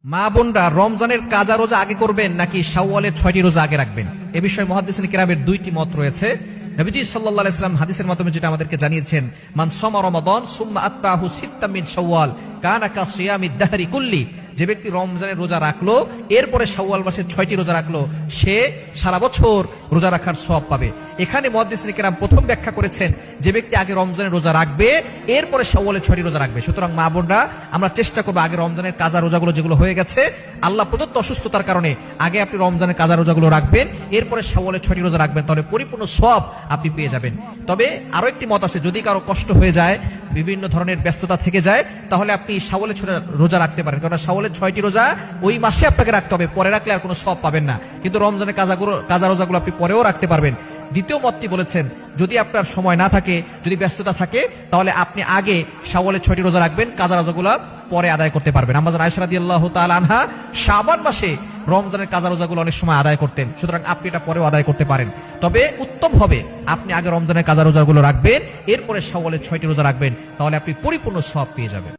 মা বোনরা রমজানের কাজা রোজা আগে করবেন নাকি শাওয়ালের 6টি রোজা আগে রাখবেন, এ বিষয়ে মুহাদ্দিসিন কিরামের দুইটি মত রয়েছে। নবীজি সাল্লাল্লাহু আলাইহি ওয়াসাল্লাম হাদিসের মাধ্যমে যেটা আমাদেরকে জানিয়েছেন, মান সামা রমাদান সুম্মা আতবাহু সিত্তাম মিন শাওয়াল কানা কাসিয়ামিদ দাহরি কুল্লি, যে ব্যক্তি রমজানের রোজা রাখলো এরপরে শাওয়াল মাসের 6টি রোজা রাখলো, সে সারা বছর রোজা রাখার সওয়াব পাবে। এখানে মুহাদ্দিসিন কিরাম প্রথম ব্যাখ্যা করেছেন যে ব্যক্তি আগে রমজানের রোজা রাখবে এরপরে শাওয়ালের 6টি রোজা রাখবে। সুতরাং মা বোনরা আমরা চেষ্টা করবো আগে রমজানের কাজা রোজাগুলো যেগুলো হয়ে গেছে আল্লাহ প্রদত্ত অসুস্থতার কারণে আগে আপনি রমজানের কাজা রোজাগুলো রাখবেন, এরপরে শাওয়ালের 6টি রোজা রাখবেন, তাহলে পরিপূর্ণ সওয়াব আপনি পেয়ে যাবেন। তবে আরো একটি মত আছে, যদি কারো কষ্ট হয়ে যায়, বিভিন্ন ধরনের ব্যস্ততা থেকে যায়, তাহলে আপনি শাওয়ালের রোজা রাখতে পারেন, কারণ শাওয়ালের 6টি রোজা ওই মাসে আপনাকে রাখতে হবে, পরে রাখলে আর কোনো সওয়াব পাবেন না। কিন্তু রমজানের কাজা রোজাগুলো আপনি পরেও রাখতে পারবেন। দ্বিতীয় মতটি বলেছেন, যদি আপনার সময় না থাকে, যদি ব্যস্ততা থাকে, তাহলে আপনি আগে শাওয়ালের 6টি রোজা রাখবেন, কাজা রোজাগুলো পরে আদায় করতে পারবেন। আম্মা আয়েশা রাদিয়াল্লাহু তাআলা আনহা শাবান মাসে রমজানের কাজা রোজাগুলো অনেক সময় আদায় করতেন, সুতরাং আপনি এটা পরেও আদায় করতে পারেন। তবে উত্তম হবে আপনি আগে রমজানের কাজা রোজাগুলো রাখবেন, এরপরে শাওয়ালের 6টি রোজা রাখবেন, তাহলে আপনি পরিপূর্ণ সওয়াব পেয়ে যাবেন।